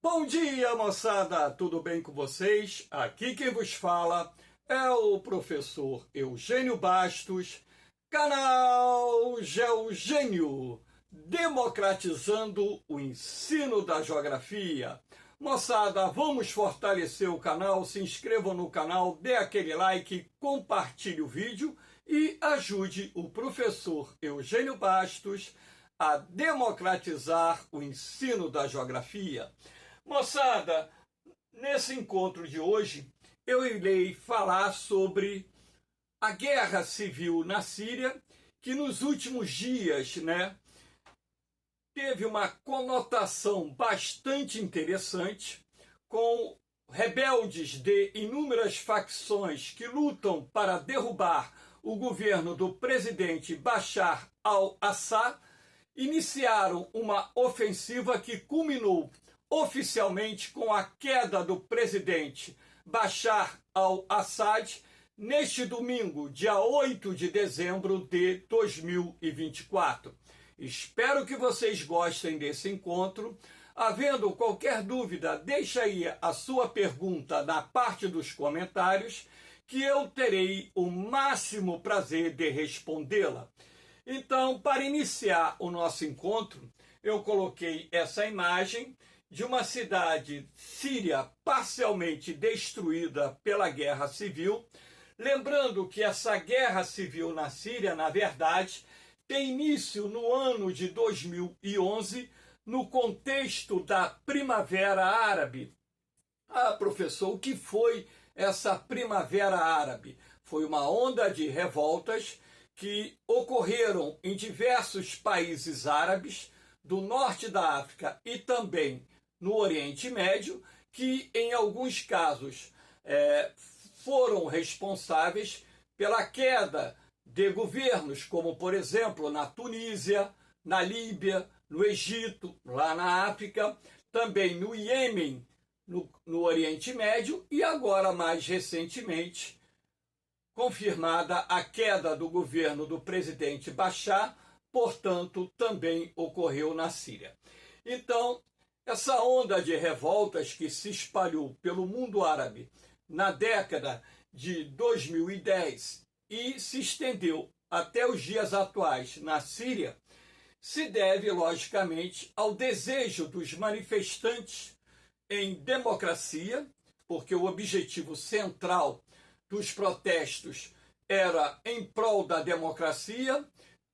Bom dia, moçada! Tudo bem com vocês? Aqui quem vos fala é o professor Eugênio Bastos, canal Geogênio, democratizando o ensino da geografia. Moçada, vamos fortalecer o canal, se inscrevam no canal, dê aquele like, compartilhe o vídeo e ajude o professor Eugênio Bastos a democratizar o ensino da geografia. Moçada, nesse encontro de hoje, eu irei falar sobre a guerra civil na Síria, que nos últimos dias, teve uma conotação bastante interessante, com rebeldes de inúmeras facções que lutam para derrubar o governo do presidente Bashar al-Assad, iniciaram uma ofensiva que culminou oficialmente com a queda do presidente Bashar al-Assad neste domingo, dia 8 de dezembro de 2024. Espero que vocês gostem desse encontro. Havendo qualquer dúvida, deixa aí a sua pergunta na parte dos comentários, que eu terei o máximo prazer de respondê-la. Então, para iniciar o nosso encontro, eu coloquei essa imagem de uma cidade síria parcialmente destruída pela guerra civil. Lembrando que essa guerra civil na Síria, na verdade, tem início no ano de 2011, no contexto da Primavera Árabe. Ah, professor, o que foi essa Primavera Árabe? Foi uma onda de revoltas que ocorreram em diversos países árabes, do norte da África e também no Oriente Médio, que em alguns casos foram responsáveis pela queda de governos, como por exemplo na Tunísia, na Líbia, no Egito, lá na África, também no Iêmen, no Oriente Médio, e agora mais recentemente confirmada a queda do governo do presidente Bashar, portanto também ocorreu na Síria. Então, essa onda de revoltas que se espalhou pelo mundo árabe na década de 2010 e se estendeu até os dias atuais na Síria, se deve, logicamente, ao desejo dos manifestantes em democracia, porque o objetivo central dos protestos era em prol da democracia,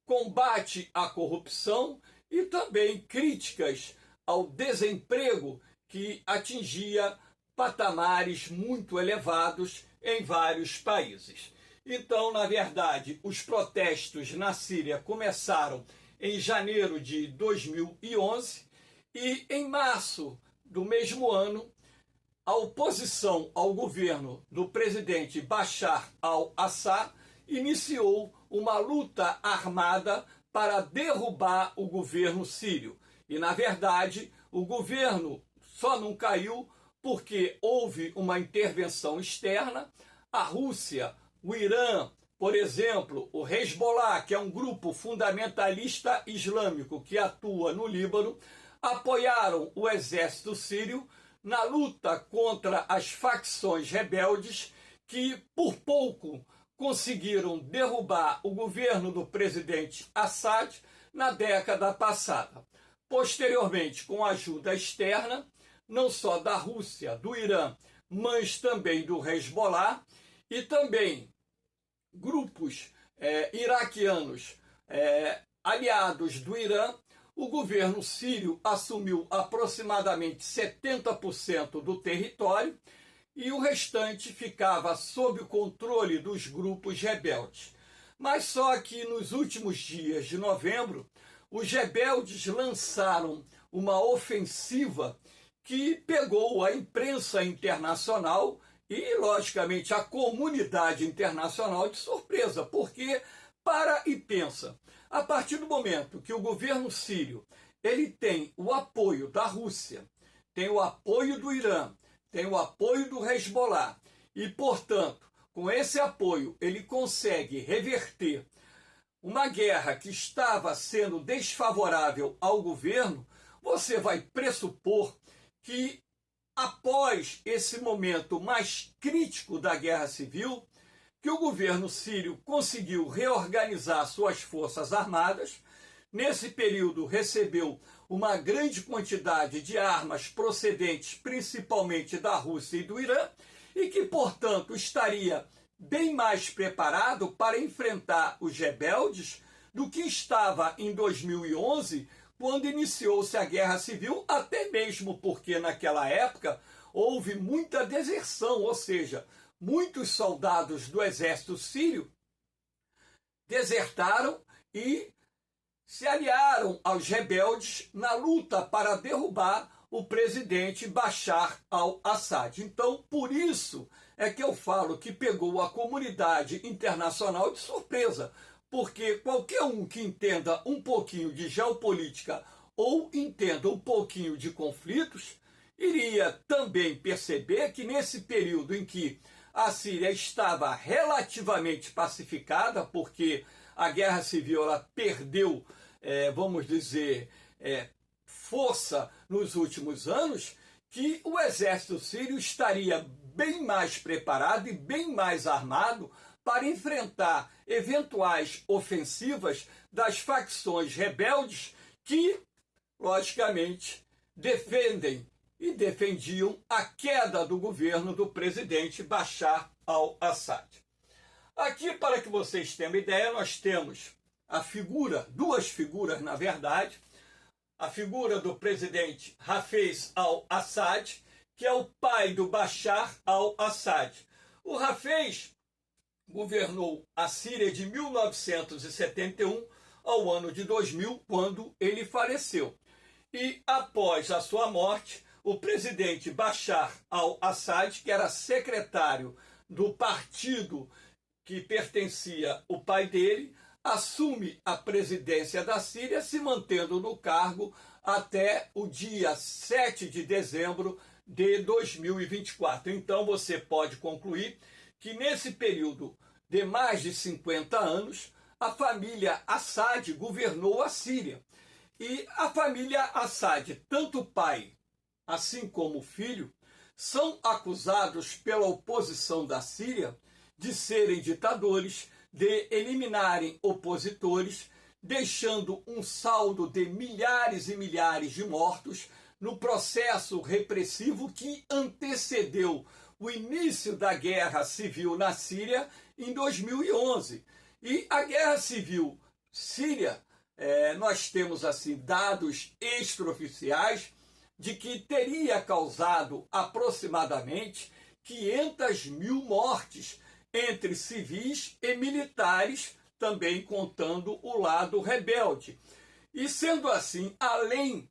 combate à corrupção e também críticas ao desemprego que atingia patamares muito elevados em vários países. Então, na verdade, os protestos na Síria começaram em janeiro de 2011 e em março do mesmo ano, a oposição ao governo do presidente Bashar al-Assad iniciou uma luta armada para derrubar o governo sírio. E, na verdade, o governo só não caiu porque houve uma intervenção externa. A Rússia, o Irã, por exemplo, o Hezbollah, que é um grupo fundamentalista islâmico que atua no Líbano, apoiaram o exército sírio na luta contra as facções rebeldes que, por pouco, conseguiram derrubar o governo do presidente Assad na década passada. Posteriormente, com ajuda externa, não só da Rússia, do Irã, mas também do Hezbollah e também grupos iraquianos aliados do Irã, o governo sírio assumiu aproximadamente 70% do território e o restante ficava sob o controle dos grupos rebeldes. Mas só que nos últimos dias de novembro, os rebeldes lançaram uma ofensiva que pegou a imprensa internacional e, logicamente, a comunidade internacional de surpresa, porque para e pensa, a partir do momento que o governo sírio ele tem o apoio da Rússia, tem o apoio do Irã, tem o apoio do Hezbollah e, portanto, com esse apoio ele consegue reverter uma guerra que estava sendo desfavorável ao governo, você vai pressupor que, após esse momento mais crítico da guerra civil, que o governo sírio conseguiu reorganizar suas forças armadas. Nesse período, recebeu uma grande quantidade de armas procedentes principalmente da Rússia e do Irã, e que, portanto, estaria bem mais preparado para enfrentar os rebeldes do que estava em 2011, quando iniciou-se a Guerra Civil, até mesmo porque naquela época houve muita deserção, ou seja, muitos soldados do exército sírio desertaram e se aliaram aos rebeldes na luta para derrubar o presidente Bashar al-Assad. Então, por isso é que eu falo que pegou a comunidade internacional de surpresa, porque qualquer um que entenda um pouquinho de geopolítica ou entenda um pouquinho de conflitos, iria também perceber que nesse período em que a Síria estava relativamente pacificada, porque a guerra civil ela perdeu, vamos dizer, força nos últimos anos, que o exército sírio estaria bem mais preparado e bem mais armado para enfrentar eventuais ofensivas das facções rebeldes que, logicamente, defendem e defendiam a queda do governo do presidente Bashar al-Assad. Aqui, para que vocês tenham uma ideia, nós temos a figura, duas figuras na verdade, a figura do presidente Hafez al-Assad, que é o pai do Bashar al-Assad. O Hafez governou a Síria de 1971 ao ano de 2000, quando ele faleceu. E após a sua morte, o presidente Bashar al-Assad, que era secretário do partido que pertencia ao pai dele, assume a presidência da Síria, se mantendo no cargo até o dia 7 de dezembro de 2024. Então você pode concluir que nesse período de mais de 50 anos, a família Assad governou a Síria. E a família Assad, tanto o pai assim como o filho, são acusados pela oposição da Síria de serem ditadores, de eliminarem opositores, deixando um saldo de milhares e milhares de mortos no processo repressivo que antecedeu o início da guerra civil na Síria em 2011. E a guerra civil síria, nós temos assim dados extraoficiais de que teria causado aproximadamente 500 mil mortes entre civis e militares, também contando o lado rebelde. E sendo assim, além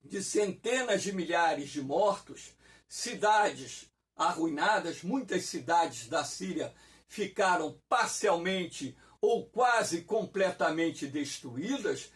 de centenas de milhares de mortos, cidades arruinadas, muitas cidades da Síria ficaram parcialmente ou quase completamente destruídas,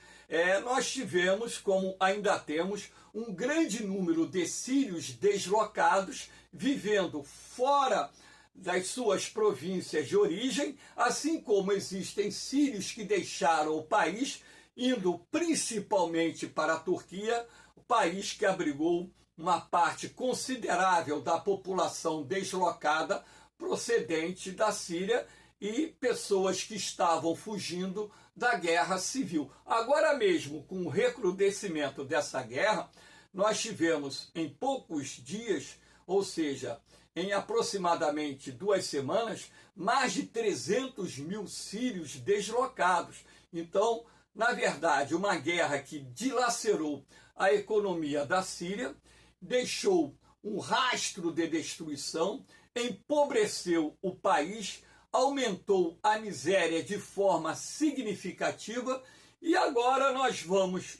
nós tivemos, como ainda temos, um grande número de sírios deslocados, vivendo fora das suas províncias de origem, assim como existem sírios que deixaram o país, indo principalmente para a Turquia, o país que abrigou uma parte considerável da população deslocada procedente da Síria e pessoas que estavam fugindo da guerra civil. Agora mesmo, com o recrudescimento dessa guerra, nós tivemos em poucos dias, ou seja, em aproximadamente 2 semanas, mais de 300 mil sírios deslocados. Então, na verdade, uma guerra que dilacerou a economia da Síria, deixou um rastro de destruição, empobreceu o país, aumentou a miséria de forma significativa, e agora nós vamos,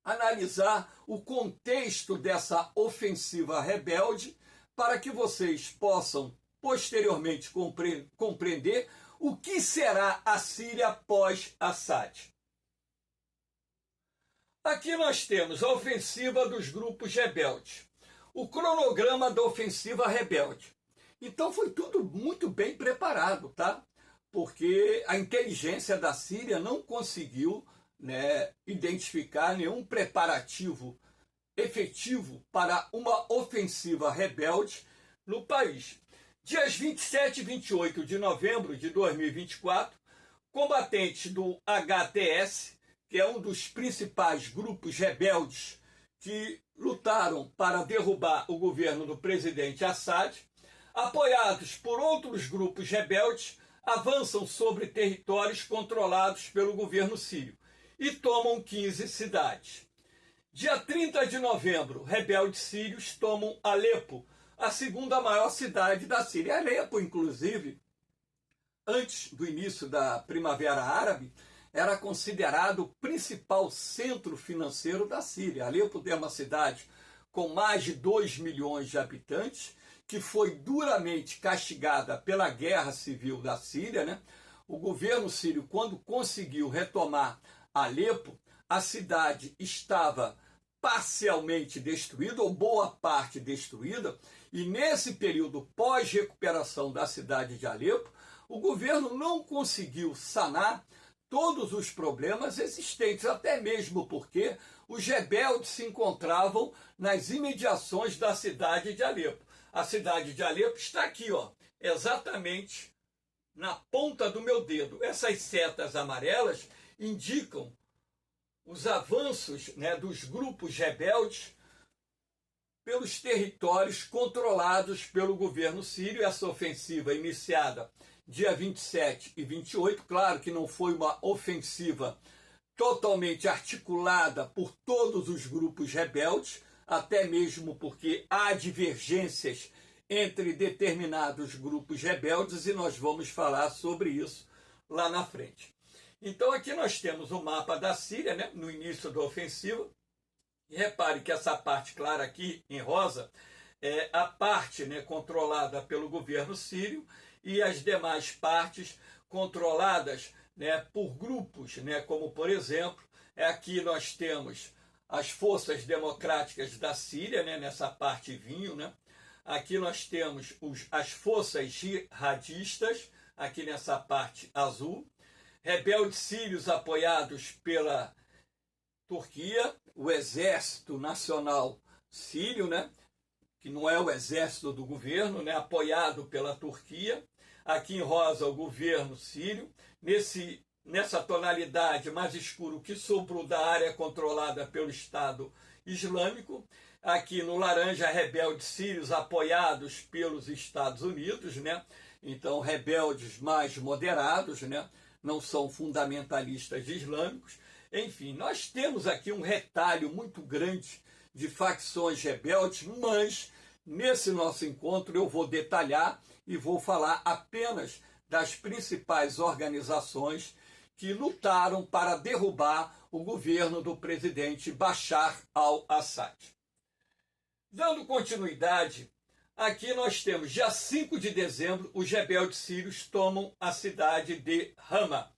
analisar o contexto dessa ofensiva rebelde para que vocês possam posteriormente compreender o que será a Síria pós-Assad. Aqui nós temos a ofensiva dos grupos rebeldes, o cronograma da ofensiva rebelde. Então foi tudo muito bem preparado, tá? Porque a inteligência da Síria não conseguiu identificar nenhum preparativo efetivo para uma ofensiva rebelde no país. Dias 27 e 28 de novembro de 2024, combatentes do HTS, que é um dos principais grupos rebeldes que lutaram para derrubar o governo do presidente Assad, apoiados por outros grupos rebeldes, avançam sobre territórios controlados pelo governo sírio e tomam 15 cidades. Dia 30 de novembro, rebeldes sírios tomam Alepo, a segunda maior cidade da Síria. Alepo, inclusive, antes do início da Primavera Árabe, era considerado o principal centro financeiro da Síria. Alepo é uma cidade com mais de 2 milhões de habitantes, que foi duramente castigada pela guerra civil da Síria, né? O governo sírio, quando conseguiu retomar Alepo, a cidade estava parcialmente destruída, ou boa parte destruída, e nesse período pós-recuperação da cidade de Alepo, o governo não conseguiu sanar todos os problemas existentes, até mesmo porque os rebeldes se encontravam nas imediações da cidade de Alepo. A cidade de Alepo está aqui, ó, exatamente na ponta do meu dedo. Essas setas amarelas indicam os avanços, né, dos grupos rebeldes pelos territórios controlados pelo governo sírio. Essa ofensiva iniciada dia 27 e 28, claro que não foi uma ofensiva totalmente articulada por todos os grupos rebeldes, até mesmo porque há divergências entre determinados grupos rebeldes, e nós vamos falar sobre isso lá na frente. Então aqui nós temos o mapa da Síria, né, no início da ofensiva, e repare que essa parte clara aqui em rosa é a parte, né, controlada pelo governo sírio, e as demais partes controladas, né, por grupos, né, como por exemplo, aqui nós temos as forças democráticas da Síria, né, nessa parte vinho, né? Aqui nós temos as forças jihadistas, aqui nessa parte azul, rebeldes sírios apoiados pela Turquia, o Exército Nacional Sírio, né, que não é o exército do governo, né, apoiado pela Turquia. Aqui em rosa, o governo sírio. Nessa tonalidade mais escuro, que sobrou da área controlada pelo Estado Islâmico. Aqui no laranja, rebeldes sírios apoiados pelos Estados Unidos, né? Então, rebeldes mais moderados, né? Não são fundamentalistas islâmicos. Enfim, nós temos aqui um retalho muito grande de facções rebeldes, mas nesse nosso encontro eu vou detalhar e vou falar apenas das principais organizações que lutaram para derrubar o governo do presidente Bashar al-Assad. Dando continuidade, aqui nós temos, dia 5 de dezembro, os rebeldes sírios tomam a cidade de Hama,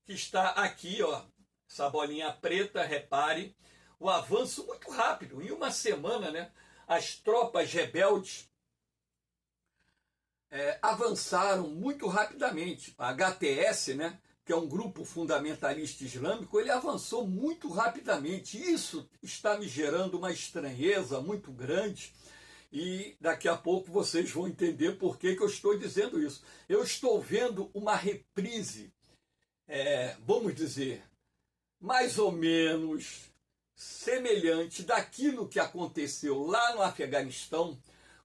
que está aqui, ó, essa bolinha preta, repare, o avanço muito rápido. Em uma semana, né, as tropas rebeldes avançaram muito rapidamente. A HTS, né, que é um grupo fundamentalista islâmico, ele avançou muito rapidamente. Isso está me gerando uma estranheza muito grande, e daqui a pouco vocês vão entender por que eu estou dizendo isso. Eu estou vendo uma reprise, vamos dizer, mais ou menos semelhante daquilo que aconteceu lá no Afeganistão,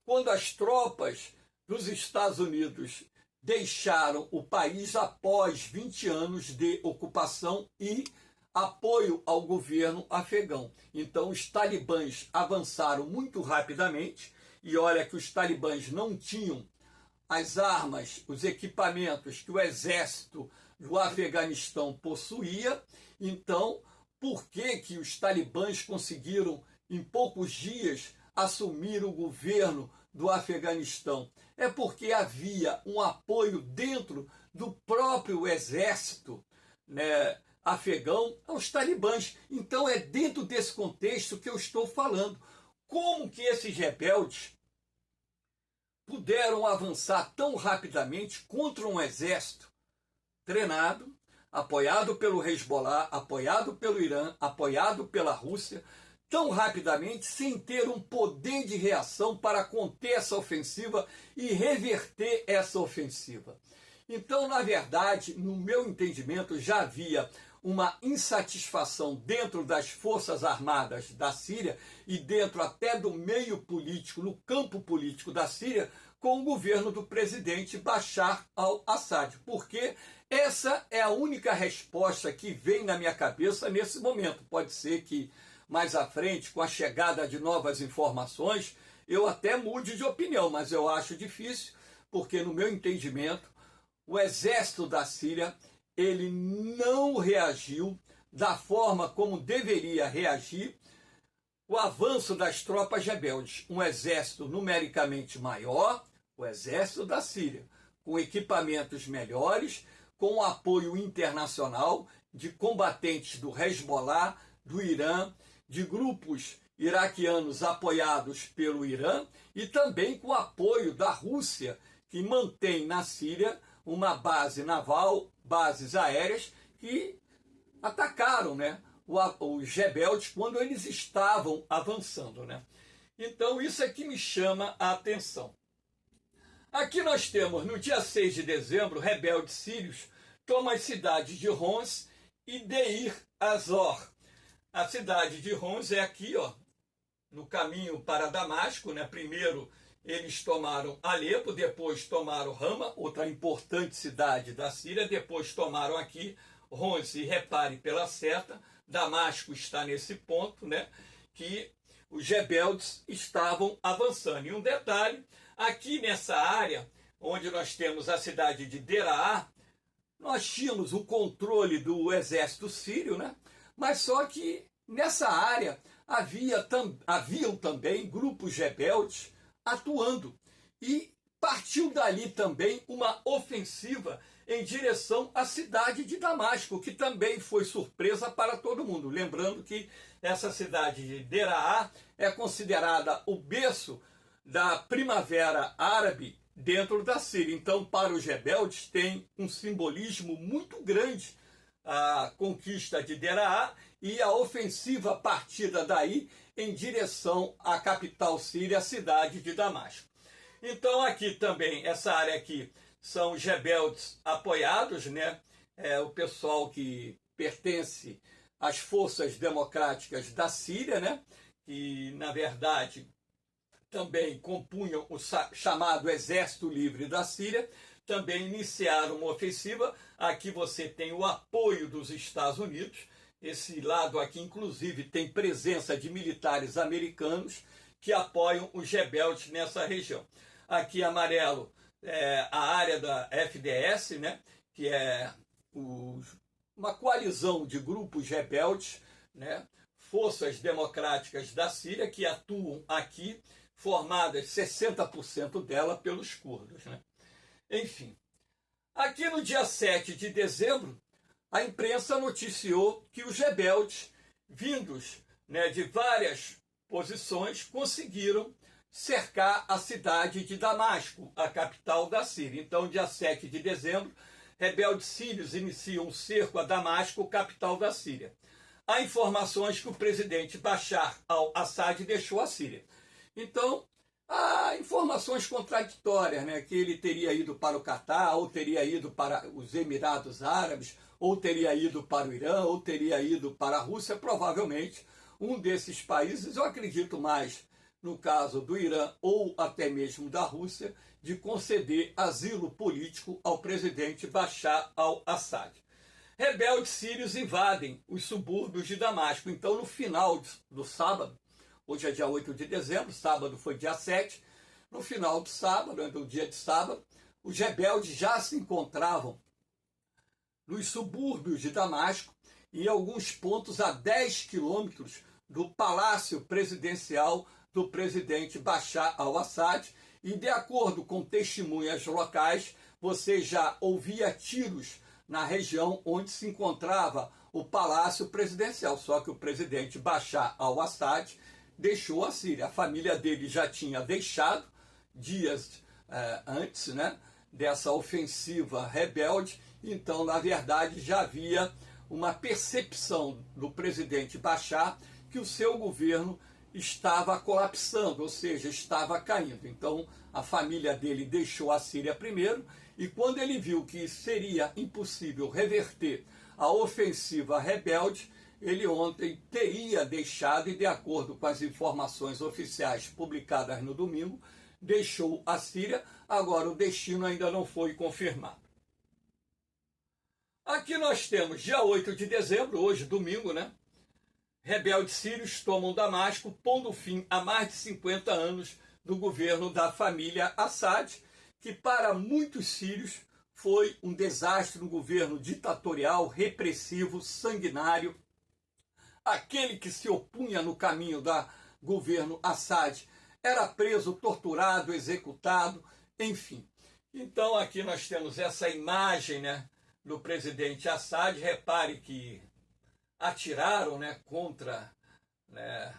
quando as tropas dos Estados Unidos deixaram o país após 20 anos de ocupação e apoio ao governo afegão. Então os talibãs avançaram muito rapidamente, e olha que os talibãs não tinham as armas, os equipamentos que o exército do Afeganistão possuía. Então, por que os talibãs conseguiram, em poucos dias, assumir o governo do Afeganistão? É porque havia um apoio dentro do próprio exército, né, afegão aos talibãs. Então é dentro desse contexto que eu estou falando. Como que esses rebeldes puderam avançar tão rapidamente contra um exército treinado, apoiado pelo Hezbollah, apoiado pelo Irã, apoiado pela Rússia, tão rapidamente sem ter um poder de reação para conter essa ofensiva e reverter essa ofensiva. Então, na verdade, no meu entendimento, já havia uma insatisfação dentro das Forças Armadas da Síria e dentro até do meio político, no campo político da Síria, com o governo do presidente Bashar al-Assad, porque essa é a única resposta que vem na minha cabeça nesse momento. Pode ser que mais à frente, com a chegada de novas informações, eu até mude de opinião, mas eu acho difícil, porque no meu entendimento, o exército da Síria, ele não reagiu da forma como deveria reagir o avanço das tropas rebeldes. Um exército numericamente maior, o exército da Síria, com equipamentos melhores, com apoio internacional de combatentes do Hezbollah, do Irã, de grupos iraquianos apoiados pelo Irã e também com o apoio da Rússia, que mantém na Síria uma base naval, bases aéreas, que atacaram, os rebeldes quando eles estavam avançando. Então isso é que me chama a atenção. Aqui nós temos, no dia 6 de dezembro, rebeldes sírios tomam as cidades de Homs e Deir az-Zor. A cidade de Homs é aqui, no caminho para Damasco. Primeiro eles tomaram Alepo, depois tomaram Rama, outra importante cidade da Síria, depois tomaram aqui Homs. E repare pela seta, Damasco está nesse ponto, que os rebeldes estavam avançando. E um detalhe, aqui nessa área, onde nós temos a cidade de Deraa, nós tínhamos o controle do exército sírio, mas só que nessa área haviam também grupos rebeldes atuando. E partiu dali também uma ofensiva em direção à cidade de Damasco, que também foi surpresa para todo mundo. Lembrando que essa cidade de Deraa é considerada o berço da primavera árabe dentro da Síria. Então, para os rebeldes, tem um simbolismo muito grande a conquista de Deraa e a ofensiva partida daí em direção à capital síria, a cidade de Damasco. Então, aqui também, essa área aqui, são os rebeldes apoiados, o pessoal que pertence às forças democráticas da Síria, que, na verdade, também compunham o chamado Exército Livre da Síria, também iniciaram uma ofensiva. Aqui você tem o apoio dos Estados Unidos. Esse lado aqui, inclusive, tem presença de militares americanos que apoiam os rebeldes nessa região. Aqui, amarelo, é a área da FDS, que é uma coalizão de grupos rebeldes, forças democráticas da Síria, que atuam aqui, formadas 60% dela pelos curdos. Enfim, aqui no dia 7 de dezembro, a imprensa noticiou que os rebeldes, vindos de várias posições, conseguiram cercar a cidade de Damasco, a capital da Síria. Então, dia 7 de dezembro, rebeldes sírios iniciam um cerco a Damasco, capital da Síria. Há informações que o presidente Bashar al-Assad deixou a Síria. Então, há informações contraditórias, que ele teria ido para o Catar, ou teria ido para os Emirados Árabes, ou teria ido para o Irã, ou teria ido para a Rússia. Provavelmente um desses países, eu acredito mais no caso do Irã ou até mesmo da Rússia, de conceder asilo político ao presidente Bashar al-Assad. Rebeldes sírios invadem os subúrbios de Damasco. Então, no final do sábado, hoje é dia 8 de dezembro, sábado foi dia 7, no final do sábado, do dia de sábado, os rebeldes já se encontravam nos subúrbios de Damasco, em alguns pontos a 10 quilômetros do palácio presidencial do presidente Bashar al-Assad, e de acordo com testemunhas locais, você já ouvia tiros na região onde se encontrava o palácio presidencial, só que o presidente Bashar al-Assad deixou a Síria. A família dele já tinha deixado dias antes dessa ofensiva rebelde. Então, na verdade, já havia uma percepção do presidente Bashar que o seu governo estava colapsando, ou seja, estava caindo. Então, a família dele deixou a Síria primeiro, e quando ele viu que seria impossível reverter a ofensiva rebelde, ele ontem teria deixado, e de acordo com as informações oficiais publicadas no domingo, deixou a Síria. Agora o destino ainda não foi confirmado. Aqui nós temos dia 8 de dezembro, hoje domingo, né? Rebeldes sírios tomam Damasco, pondo fim a mais de 50 anos do governo da família Assad, que para muitos sírios foi um desastre, um governo ditatorial, repressivo, sanguinário. Aquele que se opunha no caminho do governo Assad era preso, torturado, executado, enfim. Então aqui nós temos essa imagem, né, do presidente Assad. Repare que atiraram, né, contra, né,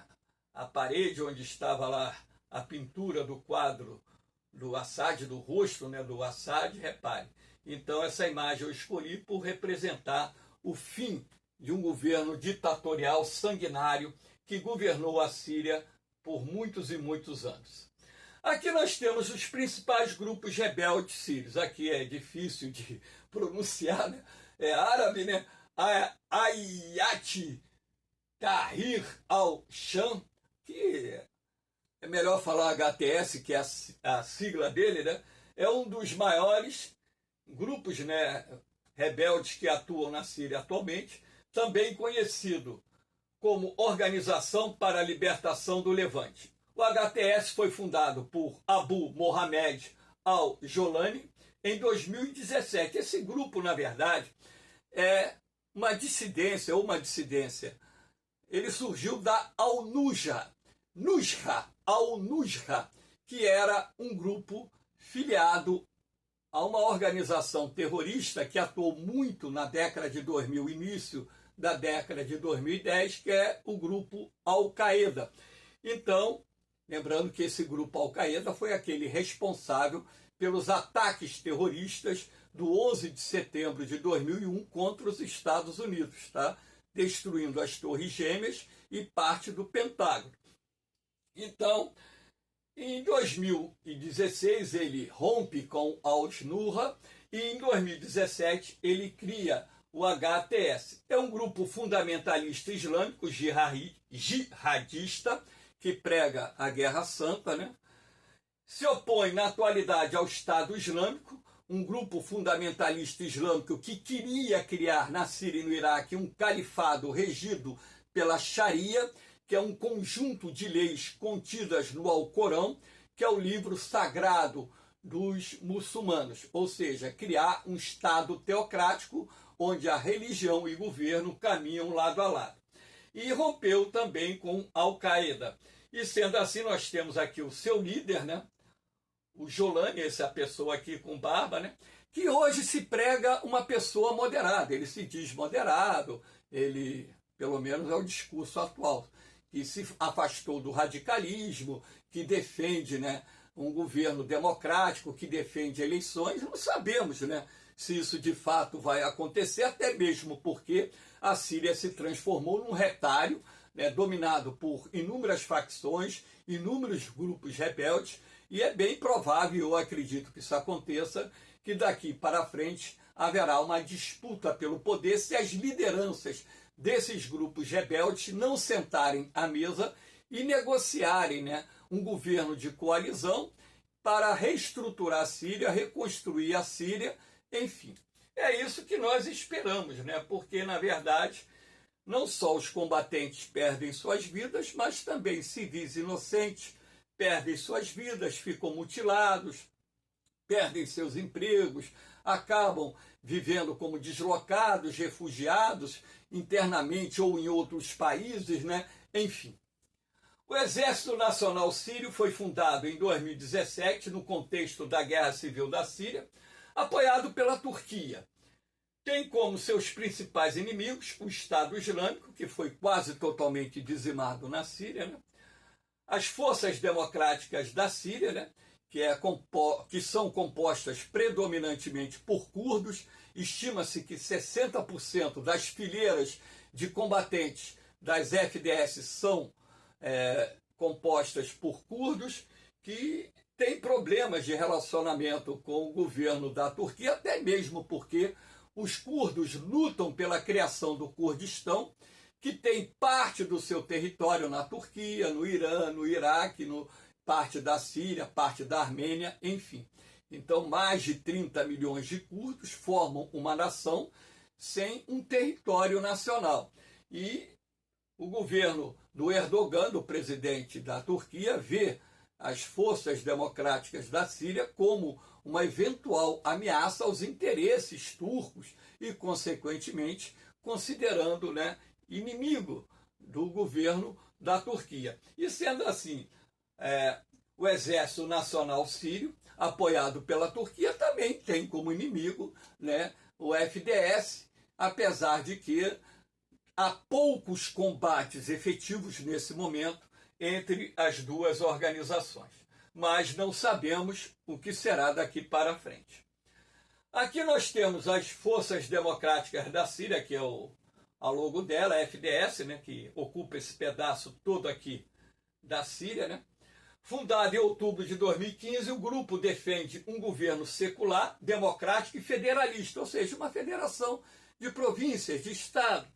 a parede onde estava lá a pintura do quadro do Assad, do rosto, né, do Assad, repare. Então essa imagem eu escolhi por representar o fim de um governo ditatorial sanguinário que governou a Síria por muitos e muitos anos. Aqui nós temos os principais grupos rebeldes sírios. Aqui é difícil de pronunciar, né? É árabe, né? Hayat Tahrir al-Sham, que é melhor falar HTS, que é a sigla dele, né? É um dos maiores grupos, né, rebeldes que atuam na Síria atualmente, também conhecido como Organização para a Libertação do Levante. O HTS foi fundado por Abu Mohamed al-Jolani em 2017. Esse grupo, na verdade, é uma dissidência. Ele surgiu da Al-Nusra al-Nusra, que era um grupo filiado a uma organização terrorista que atuou muito na década de 2000, início da década de 2010, que é o grupo Al-Qaeda. Então, lembrando que esse grupo Al-Qaeda foi aquele responsável pelos ataques terroristas do 11 de setembro de 2001 contra os Estados Unidos, tá? Destruindo as Torres Gêmeas e parte do Pentágono. Então, em 2016 ele rompe com Al-Nusra e em 2017 ele cria o HTS. É um grupo fundamentalista islâmico, jihadista, que prega a Guerra Santa, né? Se opõe na atualidade ao Estado Islâmico, um grupo fundamentalista islâmico que queria criar na Síria e no Iraque um califado regido pela Sharia, que é um conjunto de leis contidas no Alcorão, que é o livro sagrado dos muçulmanos, ou seja, criar um Estado teocrático onde a religião e governo caminham lado a lado. E rompeu também com Al-Qaeda. E sendo assim, nós temos aqui o seu líder, né? O Jolani, essa pessoa aqui com barba, né? Que hoje se prega uma pessoa moderada. Ele se diz moderado, ele, pelo menos é o discurso atual, que se afastou do radicalismo, que defende, né, um governo democrático, que defende eleições. Não sabemos, né, se isso de fato vai acontecer, até mesmo porque a Síria se transformou num retalho, né, dominado por inúmeras facções, inúmeros grupos rebeldes, e é bem provável, eu acredito que isso aconteça, que daqui para frente haverá uma disputa pelo poder se as lideranças desses grupos rebeldes não sentarem à mesa e negociarem, né, um governo de coalizão para reestruturar a Síria, reconstruir a Síria, enfim. É isso que nós esperamos, né? Porque, na verdade, não só os combatentes perdem suas vidas, mas também civis inocentes perdem suas vidas, ficam mutilados, perdem seus empregos, acabam vivendo como deslocados, refugiados, internamente ou em outros países, né? Enfim. O Exército Nacional Sírio foi fundado em 2017, no contexto da Guerra Civil da Síria, apoiado pela Turquia. Tem como seus principais inimigos o Estado Islâmico, que foi quase totalmente dizimado na Síria, né? As forças democráticas da Síria, né, que são compostas predominantemente por curdos. Estima-se que 60% das fileiras de combatentes das FDS são compostas por curdos que têm problemas de relacionamento com o governo da Turquia, até mesmo porque os curdos lutam pela criação do Kurdistão, que tem parte do seu território na Turquia, no Irã, no Iraque, parte da Síria, parte da Armênia, enfim. Então, mais de 30 milhões de curdos formam uma nação sem um território nacional. E o governo do Erdogan, do presidente da Turquia, vê as forças democráticas da Síria como uma eventual ameaça aos interesses turcos e, consequentemente, considerando, inimigo do governo da Turquia. E sendo assim, o Exército Nacional Sírio, apoiado pela Turquia, também tem como inimigo o FDS, apesar de que há poucos combates efetivos nesse momento entre as duas organizações. Mas não sabemos o que será daqui para frente. Aqui nós temos as Forças Democráticas da Síria, que é a logo dela, a FDS, que ocupa esse pedaço todo aqui da Síria, Fundado em outubro de 2015, o grupo defende um governo secular, democrático e federalista, ou seja, uma federação de províncias, de Estado,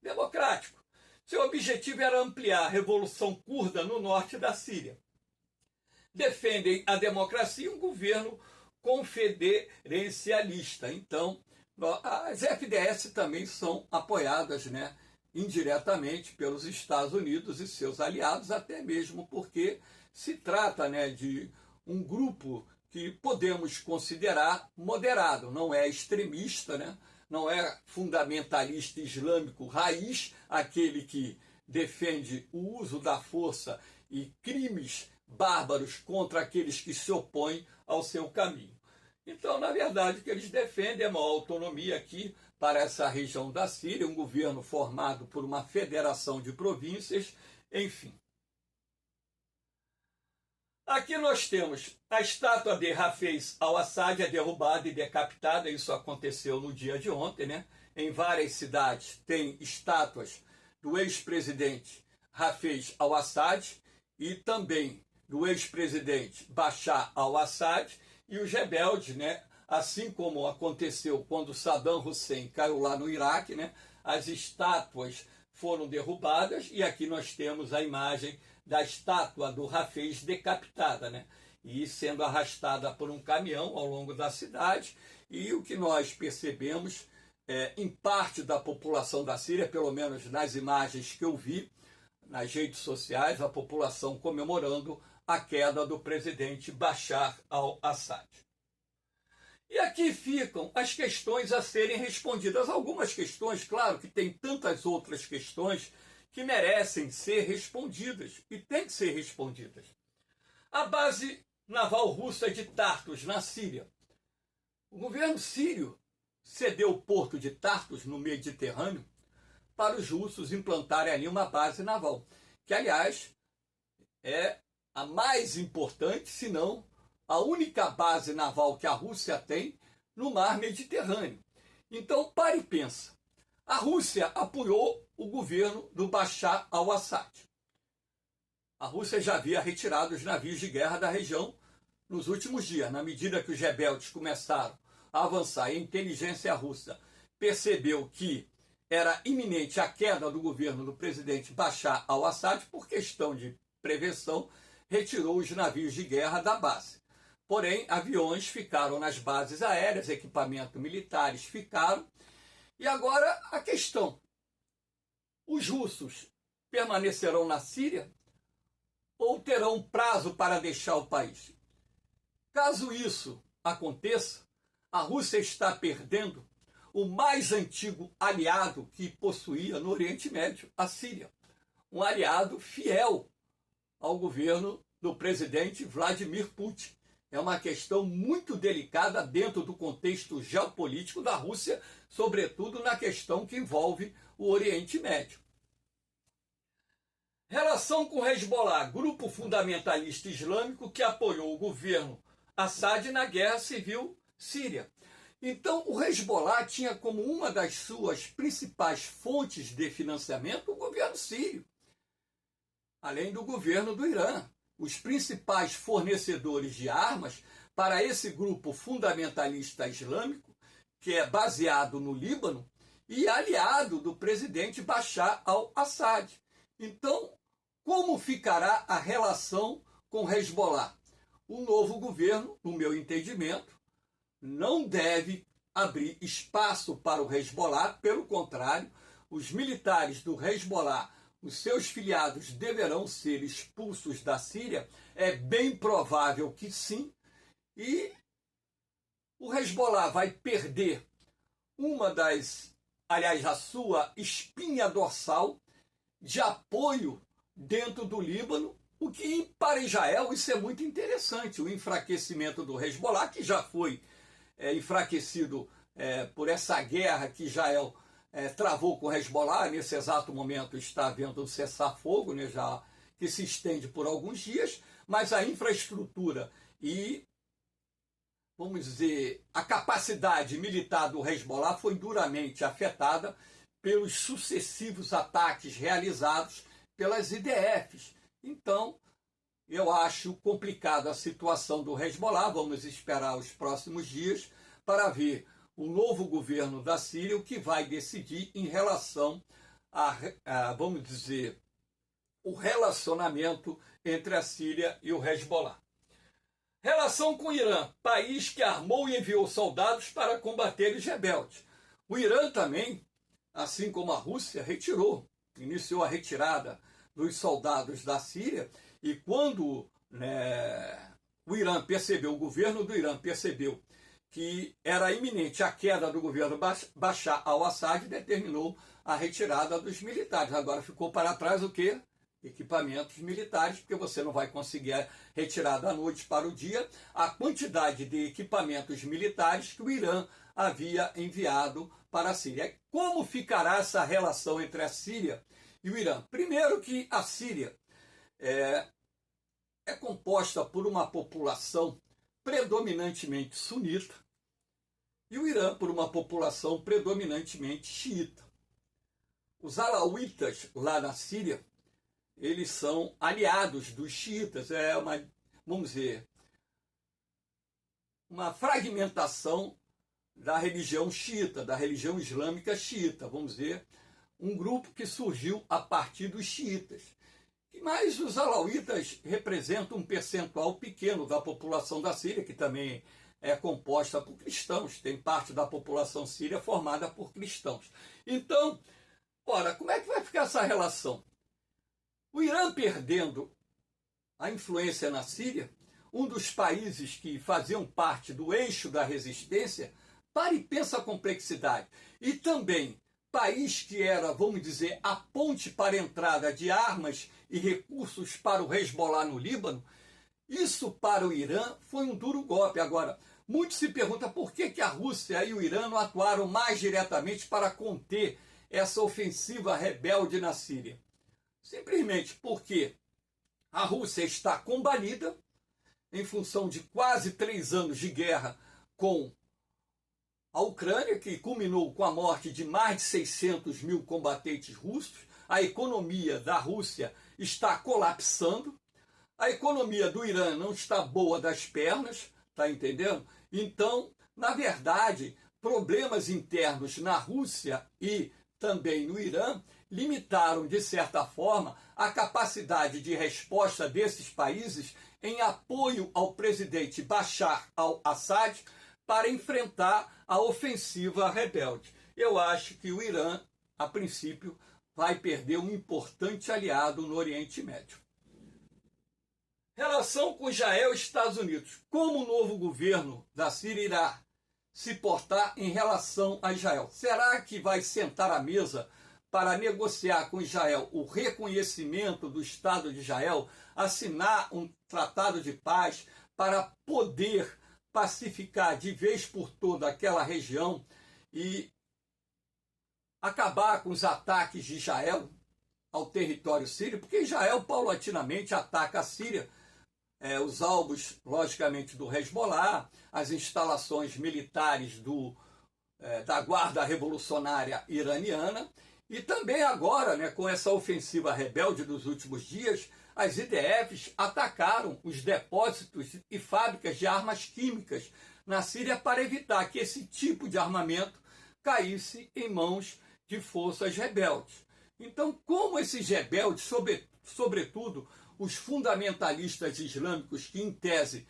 democrático. Seu objetivo era ampliar a revolução curda no norte da Síria. Defendem a democracia e um governo conferencialista. Então, as FDS também são apoiadas, indiretamente pelos Estados Unidos e seus aliados, até mesmo porque se trata de um grupo que podemos considerar moderado, não é extremista, não é fundamentalista islâmico raiz, aquele que defende o uso da força e crimes bárbaros contra aqueles que se opõem ao seu caminho. Então, na verdade, o que eles defendem é uma autonomia aqui para essa região da Síria, um governo formado por uma federação de províncias, enfim. Aqui nós temos a estátua de Hafez al-Assad derrubada e decapitada, isso aconteceu no dia de ontem, Em várias cidades tem estátuas do ex-presidente Hafez al-Assad e também do ex-presidente Bashar al-Assad e os rebeldes, assim como aconteceu quando Saddam Hussein caiu lá no Iraque, as estátuas foram derrubadas e aqui nós temos a imagem da estátua do Hafez decapitada, e sendo arrastada por um caminhão ao longo da cidade. E o que nós percebemos, em parte da população da Síria, pelo menos nas imagens que eu vi nas redes sociais, a população comemorando a queda do presidente Bashar al-Assad. E aqui ficam as questões a serem respondidas. Algumas questões, claro que tem tantas outras questões que merecem ser respondidas e têm que ser respondidas. A base naval russa de Tartus, na Síria. O governo sírio cedeu o porto de Tartus, no Mediterrâneo, para os russos implantarem ali uma base naval, que, aliás, é a mais importante, se não a única base naval que a Rússia tem no mar Mediterrâneo. Então, pare e pensa. A Rússia apoiou o governo do Bashar al-Assad. A Rússia já havia retirado os navios de guerra da região nos últimos dias, na medida que os rebeldes começaram a avançar. E a inteligência russa percebeu que era iminente a queda do governo do presidente Bashar al-Assad, por questão de prevenção, retirou os navios de guerra da base. Porém, aviões ficaram nas bases aéreas, equipamentos militares ficaram. E agora a questão: os russos permanecerão na Síria ou terão prazo para deixar o país? Caso isso aconteça, a Rússia está perdendo o mais antigo aliado que possuía no Oriente Médio, a Síria. Um aliado fiel ao governo do presidente Vladimir Putin. É uma questão muito delicada dentro do contexto geopolítico da Rússia, sobretudo na questão que envolve o Oriente Médio. Relação com o Hezbollah, grupo fundamentalista islâmico que apoiou o governo Assad na guerra civil síria. Então, o Hezbollah tinha como uma das suas principais fontes de financiamento o governo sírio, além do governo do Irã. Os principais fornecedores de armas para esse grupo fundamentalista islâmico, que é baseado no Líbano e aliado do presidente Bashar al-Assad. Então, como ficará a relação com o Hezbollah? O novo governo, no meu entendimento, não deve abrir espaço para o Hezbollah, pelo contrário, os militares do Hezbollah, os seus filiados deverão ser expulsos da Síria, é bem provável que sim, e o Hezbollah vai perder a sua espinha dorsal de apoio dentro do Líbano, o que para Israel isso é muito interessante, o enfraquecimento do Hezbollah, que já foi enfraquecido por essa guerra que Israel travou com o Hezbollah. Nesse exato momento está havendo um cessar-fogo, né, já que se estende por alguns dias, mas a infraestrutura e, vamos dizer, a capacidade militar do Hezbollah foi duramente afetada pelos sucessivos ataques realizados pelas IDFs. Então, eu acho complicada a situação do Hezbollah. Vamos esperar os próximos dias para ver o novo governo da Síria, o que vai decidir em relação vamos dizer, o relacionamento entre a Síria e o Hezbollah. Relação com o Irã, país que armou e enviou soldados para combater os rebeldes. O Irã também, assim como a Rússia, iniciou a retirada dos soldados da Síria, e quando o governo do Irã percebeu que era iminente a queda do governo Bashar al-Assad, determinou a retirada dos militares. Agora ficou para trás o quê? Equipamentos militares, porque você não vai conseguir retirar da noite para o dia a quantidade de equipamentos militares que o Irã havia enviado para a Síria. Como ficará essa relação entre a Síria e o Irã? Primeiro que a Síria é composta por uma população predominantemente sunita e o Irã por uma população predominantemente xiita. Os alauítas lá na Síria, eles são aliados dos xiitas, vamos dizer, uma fragmentação da religião xiita, da religião islâmica xiita, vamos dizer, um grupo que surgiu a partir dos xiitas. Mas os alauítas representam um percentual pequeno da população da Síria, que também é composta por cristãos, tem parte da população síria formada por cristãos. Então, como é que vai ficar essa relação? O Irã perdendo a influência na Síria, um dos países que faziam parte do eixo da resistência, para e pensa a complexidade. E também país que era, vamos dizer, a ponte para a entrada de armas e recursos para o Hezbollah no Líbano, isso para o Irã foi um duro golpe. Agora, muito se pergunta por que a Rússia e o Irã não atuaram mais diretamente para conter essa ofensiva rebelde na Síria. Simplesmente porque a Rússia está combalida em função de quase 3 anos de guerra com a Ucrânia, que culminou com a morte de mais de 600 mil combatentes russos. A economia da Rússia está colapsando. A economia do Irã não está boa das pernas, tá entendendo? Então, na verdade, problemas internos na Rússia e também no Irã limitaram, de certa forma, a capacidade de resposta desses países em apoio ao presidente Bashar al-Assad para enfrentar a ofensiva rebelde. Eu acho que o Irã, a princípio, vai perder um importante aliado no Oriente Médio. Relação com Israel e Estados Unidos. Como o novo governo da Síria irá se portar em relação a Israel? Será que vai sentar à mesa para negociar com Israel o reconhecimento do Estado de Israel, assinar um tratado de paz para poder pacificar de vez por toda aquela região e acabar com os ataques de Israel ao território sírio? Porque Israel paulatinamente ataca a Síria os alvos, logicamente, do Hezbollah, as instalações militares da Guarda Revolucionária Iraniana, e também agora, né, com essa ofensiva rebelde dos últimos dias, as IDFs atacaram os depósitos e fábricas de armas químicas na Síria para evitar que esse tipo de armamento caísse em mãos de forças rebeldes. Então, como esses rebeldes, sobretudo os fundamentalistas islâmicos que, em tese,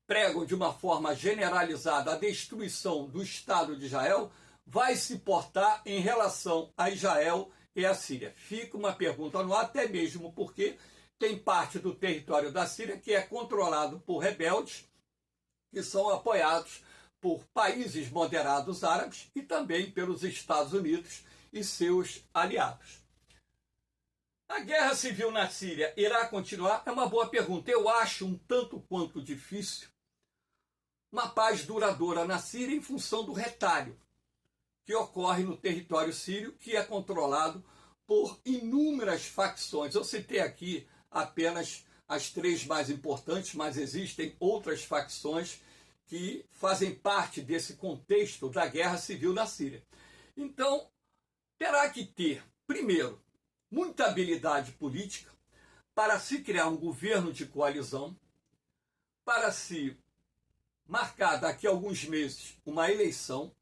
pregam de uma forma generalizada a destruição do Estado de Israel, vai se portar em relação a Israel e a Síria? Fica uma pergunta no ar, até mesmo porque tem parte do território da Síria que é controlado por rebeldes que são apoiados por países moderados árabes e também pelos Estados Unidos e seus aliados. A guerra civil na Síria irá continuar? É uma boa pergunta. Eu acho um tanto quanto difícil uma paz duradoura na Síria em função do retalho que ocorre no território sírio, que é controlado por inúmeras facções. Eu citei aqui apenas as 3 mais importantes, mas existem outras facções que fazem parte desse contexto da guerra civil na Síria. Então, terá que ter, primeiro, muita habilidade política para se criar um governo de coalizão, para se marcar daqui a alguns meses uma eleição,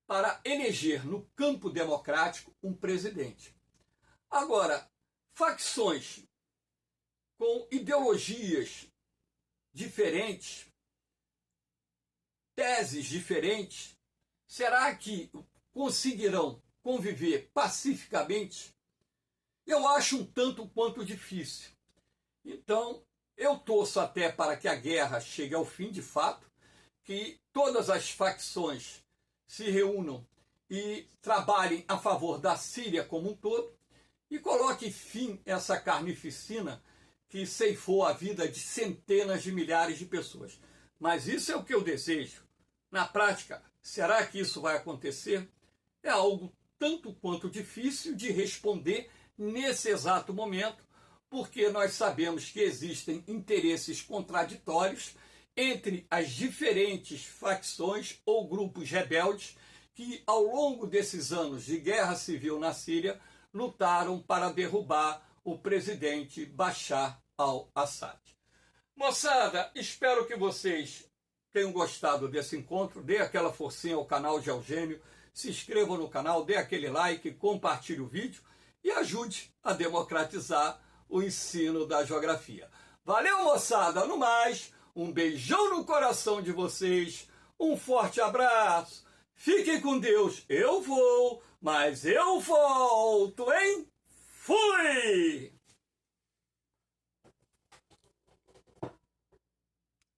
para eleger no campo democrático um presidente. Agora, facções com ideologias diferentes, teses diferentes, será que conseguirão conviver pacificamente? Eu acho um tanto quanto difícil. Então, eu torço até para que a guerra chegue ao fim de fato, que todas as facções se reúnam e trabalhem a favor da Síria como um todo e coloque fim a essa carnificina que ceifou a vida de centenas de milhares de pessoas. Mas isso é o que eu desejo. Na prática, será que isso vai acontecer? É algo tanto quanto difícil de responder nesse exato momento, porque nós sabemos que existem interesses contraditórios entre as diferentes facções ou grupos rebeldes que, ao longo desses anos de guerra civil na Síria, lutaram para derrubar o presidente Bashar al-Assad. Moçada, espero que vocês tenham gostado desse encontro. Dê aquela forcinha ao canal de Eugênio, se inscreva no canal, dê aquele like, compartilhe o vídeo e ajude a democratizar o ensino da geografia. Valeu, moçada! No mais, um beijão no coração de vocês, um forte abraço, fiquem com Deus, eu vou, mas eu volto, hein? Fui!